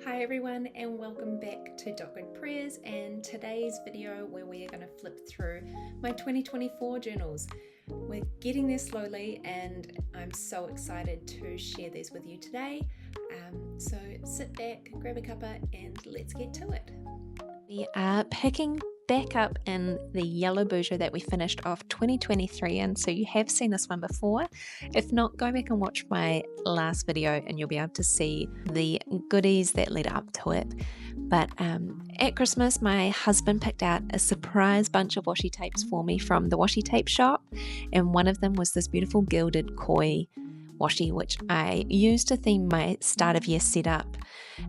Hi everyone and welcome back to Good Prayers, and today's video where we are going to flip through my 2024 journals. We're getting there slowly and I'm so excited to share these with you today. So sit back, grab a cuppa and let's get to it. We are picking back up in the yellow Bujo that we finished off 2023 in, so you have seen this one before. If not, go back and watch my last video and you'll be able to see the goodies that led up to it. But at Christmas, my husband picked out a surprise bunch of washi tapes for me from the Washi Tape Shop, and one of them was this beautiful gilded koi washi, which I used to theme my start of year setup.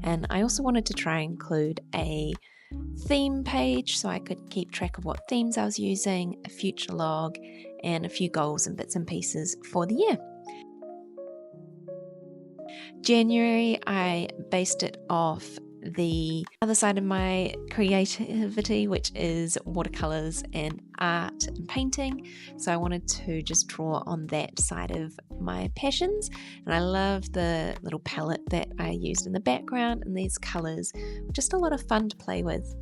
And I also wanted to try and include a theme page so I could keep track of what themes I was using, a future log, and a few goals and bits and pieces for the year. January, I based it off the other side of my creativity, which is watercolors and art and painting. So I wanted to just draw on that side of my passions, and I love the little palette that I used in the background, and these colors were just a lot of fun to play with.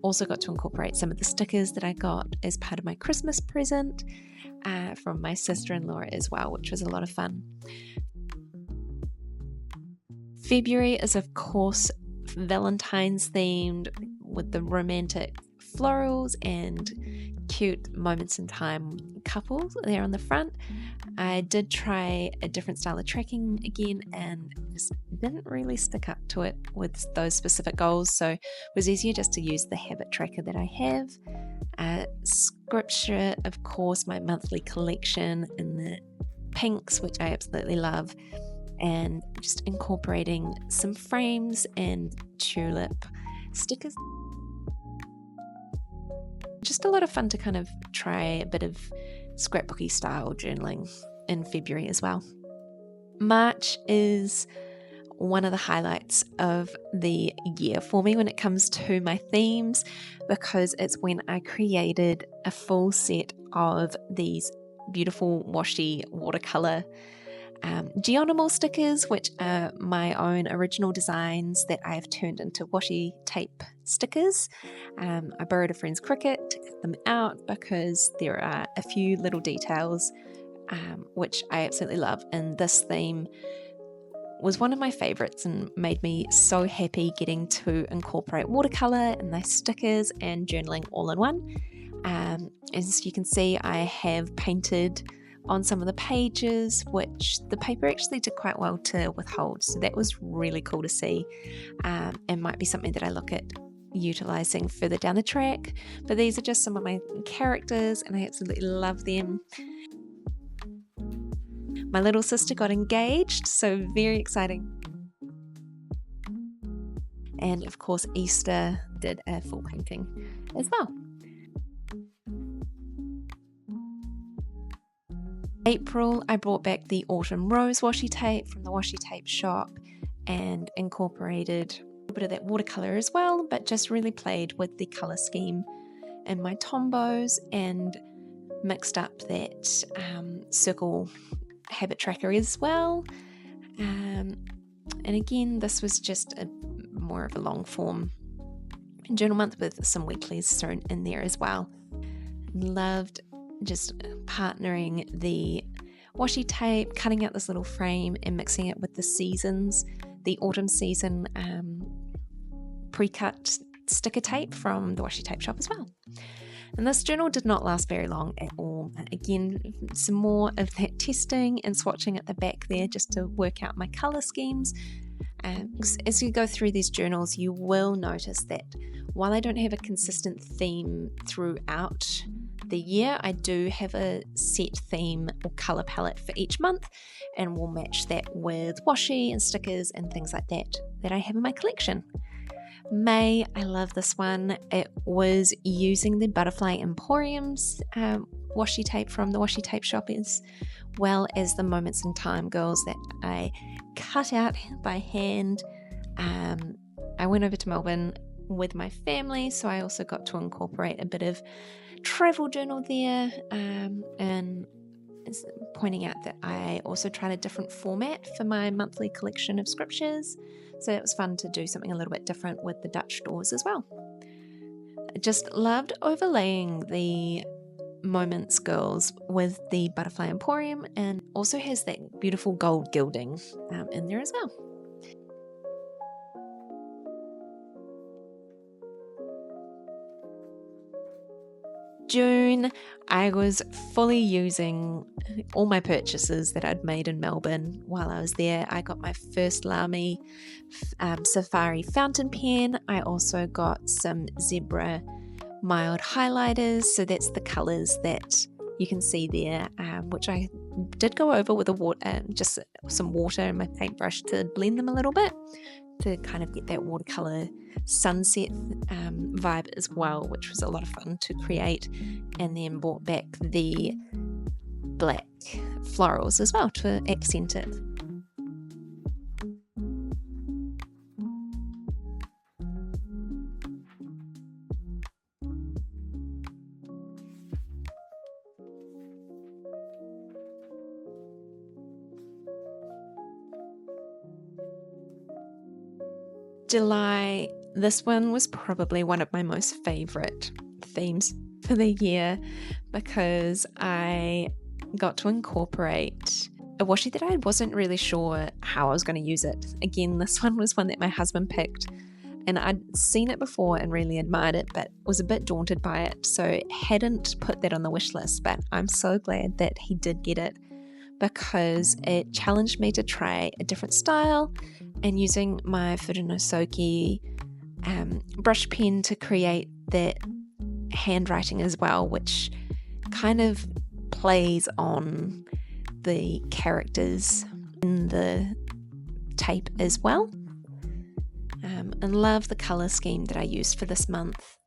Also got to incorporate some of the stickers that I got as part of my Christmas present from my sister-in-law as well, which was a lot of fun. February is of course Valentine's themed, with the romantic florals and cute moments in time couples there on the front. I did try a different style of tracking again and just didn't really stick up to it with those specific goals, so it was easier just to use the habit tracker that I have. Scripture, of course, my monthly collection in the pinks, which I absolutely love, and just incorporating some frames and tulip stickers. Just a lot of fun to kind of try a bit of scrapbooky style journaling in February as well. March is one of the highlights of the year for me when it comes to my themes, because it's when I created a full set of these beautiful washi watercolor geonimal stickers, which are my own original designs that I have turned into washi tape stickers. I borrowed a friend's Cricut to cut them out because there are a few little details which I absolutely love, and this theme was one of my favorites and made me so happy getting to incorporate watercolor and those stickers and journaling all in one. As you can see, I have painted on some of the pages, which the paper actually did quite well to withhold, so that was really cool to see, and might be something that I look at utilizing further down the track. But these are just some of my characters and I absolutely love them. My little sister got engaged, so very exciting. And of course Easter did a full painting as well. April, I brought back the Autumn Rose washi tape from the Washi Tape Shop and incorporated a bit of that watercolor as well, but just really played with the color scheme in my tombos and mixed up that circle habit tracker as well. And again, this was just more of a long form journal month with some weeklies thrown in there as well. Loved just partnering the washi tape, cutting out this little frame and mixing it with the seasons, the autumn season pre-cut sticker tape from the Washi Tape Shop as well. And this journal did not last very long at all. Again, some more of that testing and swatching at the back there just to work out my color schemes. As you go through these journals, you will notice that while I don't have a consistent theme throughout the year, I do have a set theme or color palette for each month, and we'll match that with washi and stickers and things like that I have in my collection. May, I love this one. It was using the Butterfly Emporium's washi tape from the Washi Tape Shop, as well as the Moments in Time girls that I cut out by hand. I went over to Melbourne with my family, so I also got to incorporate a bit of travel journal there, and pointing out that I also tried a different format for my monthly collection of scriptures. So it was fun to do something a little bit different with the Dutch doors as well. I just loved overlaying the Moments girls with the Butterfly Emporium, and also has that beautiful gold gilding in there as well. June, I was fully using all my purchases that I'd made in Melbourne while I was there. I got my first Lamy Safari fountain pen. I also got some Zebra mild highlighters, so that's the colours that you can see there, which I did go over with just some water and my paintbrush to blend them a little bit to kind of get that watercolour sunset vibe as well, which was a lot of fun to create. And then brought back the black florals as well to accent it. July, this one was probably one of my most favourite themes for the year because I got to incorporate a washi that I wasn't really sure how I was going to use it. Again, this one was one that my husband picked, and I'd seen it before and really admired it, but was a bit daunted by it, so hadn't put that on the wish list. But I'm so glad that he did get it because it challenged me to try a different style, and using my Furunosoki brush pen to create that handwriting as well, which kind of plays on the characters in the tape as well. And love the colour scheme that I used for this month.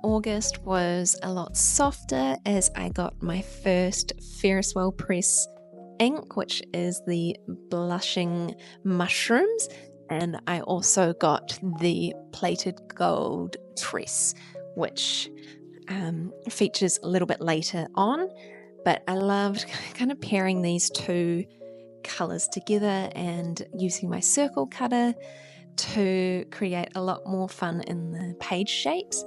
August was a lot softer as I got my first FERRIS press ink, which is the blushing mushrooms, and I also got the Plaited gold Tress, which features a little bit later on, but I loved kind of pairing these two colours together and using my circle cutter to create a lot more fun in the page shapes.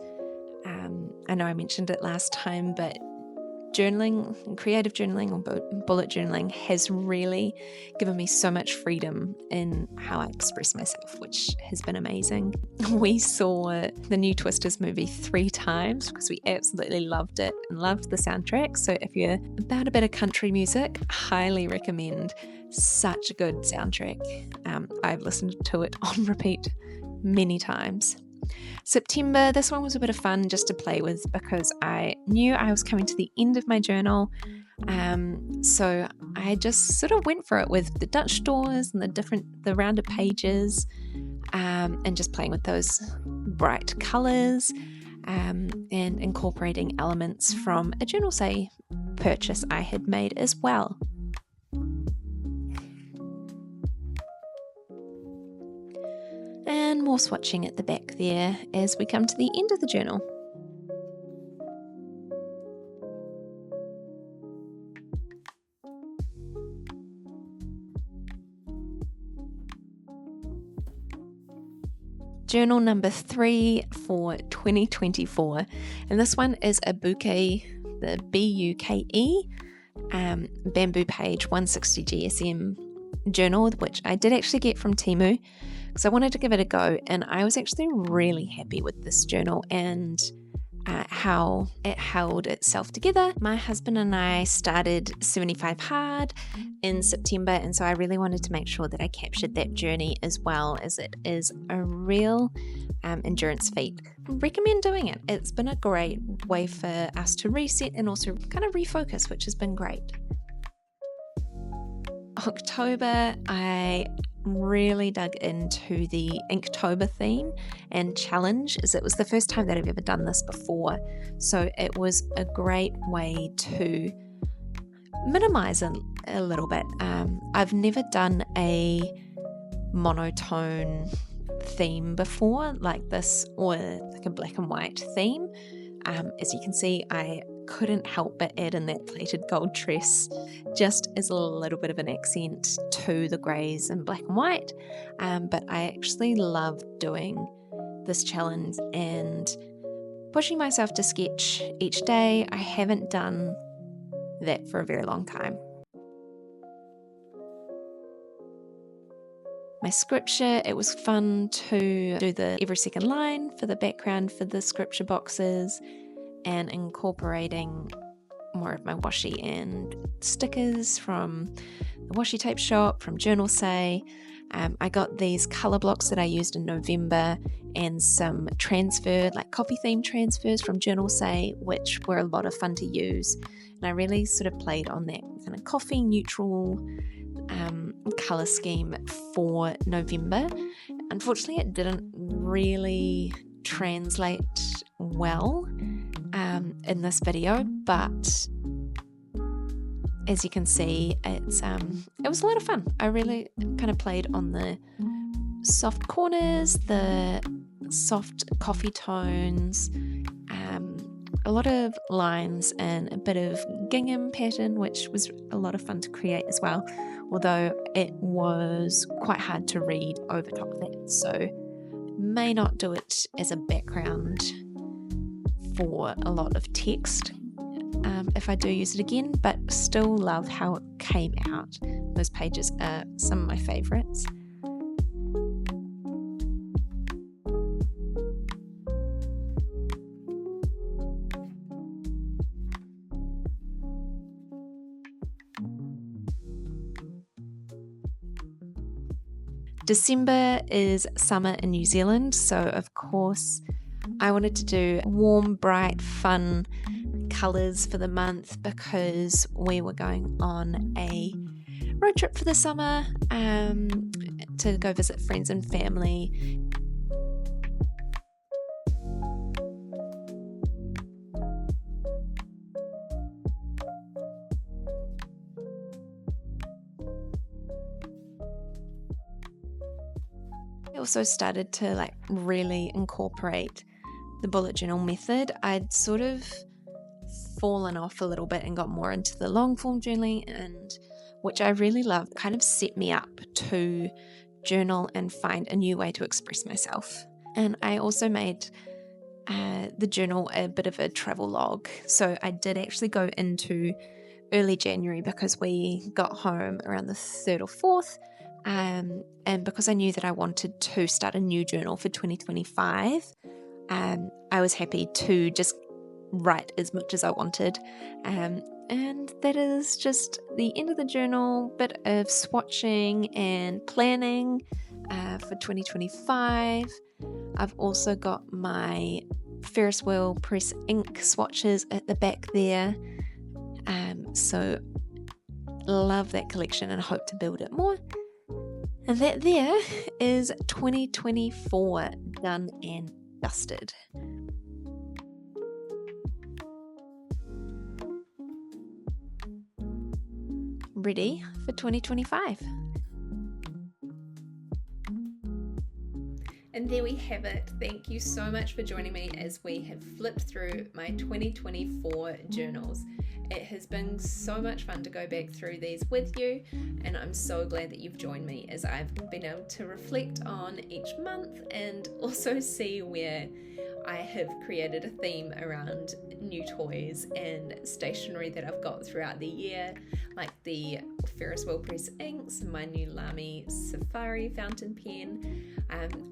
I know I mentioned it last time, but journaling, creative journaling or bullet journaling has really given me so much freedom in how I express myself, which has been amazing. We saw the new Twisters movie 3 times because we absolutely loved it and loved the soundtrack. So if you're about a bit of country music, highly recommend. Such a good soundtrack. I've listened to it on repeat many times. September, this one was a bit of fun just to play with because I knew I was coming to the end of my journal, so I just sort of went for it with the Dutch doors and the rounded pages, and just playing with those bright colours, and incorporating elements from a journal say purchase I had made as well. And more swatching at the back there as we come to the end of the journal. Journal number 3 for 2024, and this one is a Buke, the Buke bamboo page 160 GSM journal, which I did actually get from Temu because I wanted to give it a go, and I was actually really happy with this journal and how it held itself together. My husband and I started 75 Hard in September, and so I really wanted to make sure that I captured that journey as well, as it is a real endurance feat. I recommend doing it. It's been a great way for us to reset and also kind of refocus, which has been great. October, I really dug into the Inktober theme and challenge, as it was the first time that I've ever done this before. So it was a great way to minimize a little bit. I've never done a monotone theme before like this, or like a black and white theme. As you can see, I couldn't help but add in that plaited gold tress just as a little bit of an accent to the greys and black and white. But I actually love doing this challenge and pushing myself to sketch each day. I haven't done that for a very long time. My scripture, it was fun to do the every second line for the background for the scripture boxes, and incorporating more of my washi and stickers from the Washi Tape Shop, from Journal Say. I got these colour blocks that I used in November and some transfer, like coffee theme transfers from Journal Say, which were a lot of fun to use. And I really sort of played on that kind of coffee neutral colour scheme for November. Unfortunately, it didn't really translate well in this video, but as you can see, it was a lot of fun. I really kind of played on the soft corners, the soft coffee tones, a lot of lines and a bit of gingham pattern, which was a lot of fun to create as well, although it was quite hard to read over top of that, so may not do it as a background for a lot of text if I do use it again, but still love how it came out. Those pages are some of my favourites. December is summer in New Zealand, so of course I wanted to do warm, bright, fun colours for the month because we were going on a road trip for the summer to go visit friends and family. I also started to really incorporate the bullet journal method. I'd sort of fallen off a little bit and got more into the long form journaling, and which I really loved, kind of set me up to journal and find a new way to express myself. And I also made the journal a bit of a travel log. So I did actually go into early January because we got home around the 3rd or 4th. And because I knew that I wanted to start a new journal for 2025, I was happy to just write as much as I wanted. And that is just the end of the journal, bit of swatching and planning for 2025. I've also got my Ferris wheel press ink swatches at the back there. So love that collection and hope to build it more. And that there is 2024 done and dusted. Ready for 2025. And there we have it. Thank you so much for joining me as we have flipped through my 2024 journals. It has been so much fun to go back through these with you, and I'm so glad that you've joined me as I've been able to reflect on each month and also see where I have created a theme around new toys and stationery that I've got throughout the year, like the Ferris wheel press inks, my new Lamy Safari fountain pen.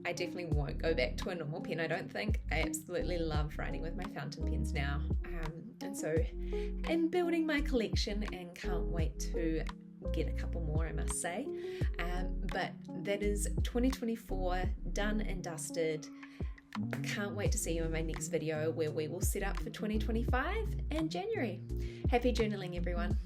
I definitely won't go back to a normal pen, I don't think. I absolutely love writing with my fountain pens now. And so I'm building my collection and can't wait to get a couple more, I must say. But that is 2024 done and dusted. Can't wait to see you in my next video where we will set up for 2025 and January. Happy journaling, everyone.